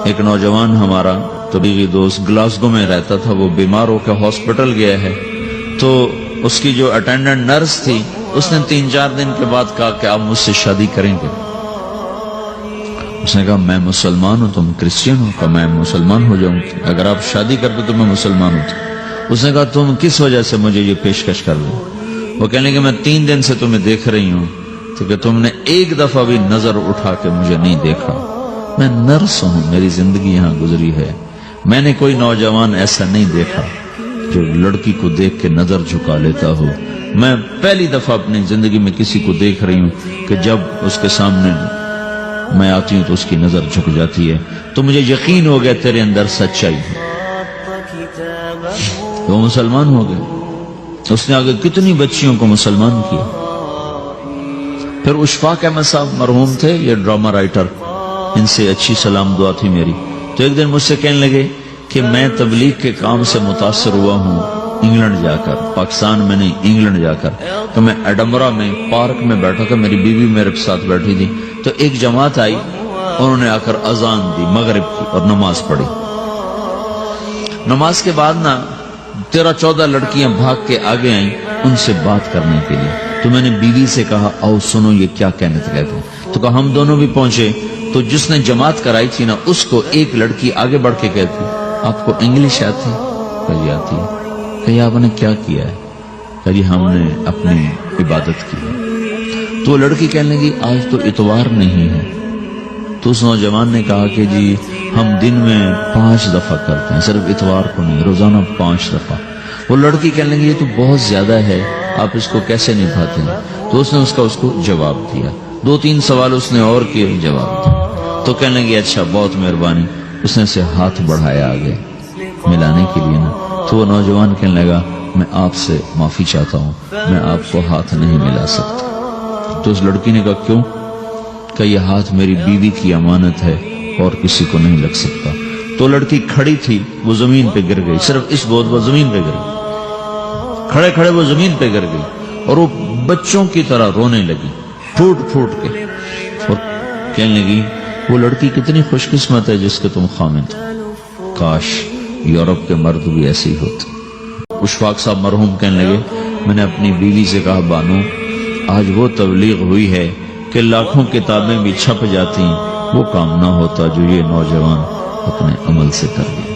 ایک نوجوان ہمارا طبیعی دوست گلاسگو میں رہتا تھا، وہ بیمار ہو کے ہاسپٹل گیا ہے، تو اس کی جو اٹینڈنٹ نرس تھی اس نے 3-4 دن کے بعد کہا کہ آپ مجھ سے شادی کریں گے؟ اس نے کہا میں مسلمان ہوں، تم کرسچن ہو؟ کہا میں مسلمان ہو جاؤں، اگر آپ شادی کر دو تو میں مسلمان ہوں۔ اس نے کہا تم کس وجہ سے مجھے یہ پیشکش کر دو؟ وہ کہنے کہ میں 3 دن سے تمہیں دیکھ رہی ہوں تو کہ تم نے ایک دفعہ بھی نظر اٹھا کے مجھے نہیں دیکھا، میں نرس ہوں، میری زندگی یہاں گزری ہے، میں نے کوئی نوجوان ایسا نہیں دیکھا جو لڑکی کو دیکھ کے نظر جھکا لیتا ہو، میں پہلی دفعہ اپنی زندگی میں کسی کو دیکھ رہی ہوں کہ جب اس کے سامنے میں آتی ہوں تو اس کی نظر جھک جاتی ہے، تو مجھے یقین ہو گیا تیرے اندر سچائی ہے۔ وہ مسلمان ہو گئے، اس نے آگے کتنی بچیوں کو مسلمان کیا۔ پھر اشفاق احمد صاحب مرحوم تھے، یہ ڈرامہ رائٹر، ان سے اچھی سلام دعا تھی میری، تو ایک دن مجھ سے کہنے لگے کہ میں تبلیغ کے کام سے متاثر ہوا ہوں انگلینڈ جا کر، پاکستان میں نہیں انگلینڈ جا کر، تو میں ایڈنبرا میں پارک میں بیٹھا تھا، میری بیوی میرے ساتھ بیٹھی تھی، تو ایک جماعت آئی، انہوں نے آ کر اذان دی مغرب کی اور نماز پڑھی۔ نماز کے بعد 13-14 لڑکیاں بھاگ کے آگے آئیں ان سے بات کرنے کے لیے، تو میں نے بیوی سے کہا آؤ سنو یہ کیا کہنے کہتے ہیں، تو کہا ہم دونوں بھی پہنچے، تو جس نے جماعت کرائی تھی نا اس کو ایک لڑکی آگے بڑھ کے کہتی آپ کو انگلش آتی؟ کہا جی آتی ہے۔ کہا آپ نے کیا کیا ہے؟ کہا جی ہم نے اپنی عبادت کی۔ تو لڑکی کہنے لگی آج تو اتوار نہیں ہے، تو اس نوجوان نے کہا کہ جی ہم دن میں 5 دفعہ کرتے ہیں، صرف اتوار کو نہیں، روزانہ 5 دفعہ۔ وہ لڑکی کہنے لگی یہ تو بہت زیادہ ہے، آپ اس کو کیسے نبھاتے ہیں؟ تو اس نے اس کو جواب دیا، 2-3 سوال اس نے اور کیے، جواب دیا، تو کہنے لگی اچھا بہت مہربانی، اس نے سے ہاتھ بڑھایا آگے ملانے کے لیے نا، تو وہ نوجوان کہنے لگا میں آپ سے معافی چاہتا ہوں، میں آپ کو ہاتھ نہیں ملا سکتا۔ تو اس لڑکی نے کہا کیوں؟ کہ یہ ہاتھ میری بیوی کی امانت ہے اور کسی کو نہیں لگ سکتا۔ تو لڑکی کھڑی تھی، وہ زمین پہ گر گئی، صرف اس بہت وہ زمین پہ گر گئی، کھڑے کھڑے وہ زمین پہ گر گئی، اور وہ بچوں کی طرح رونے لگی پھوٹ پھوٹ کے، اور کہنے لگی وہ لڑکی کتنی خوش قسمت ہے جس کے تم خامد ہو، کاش یورپ کے مرد بھی ایسے ہی ہوتے۔ اشفاق صاحب مرحوم کہنے لگے میں نے اپنی بیوی سے کہا بانو آج وہ تبلیغ ہوئی ہے کہ لاکھوں کتابیں بھی چھپ جاتی، وہ کام نہ ہوتا جو یہ نوجوان اپنے عمل سے کر دیا۔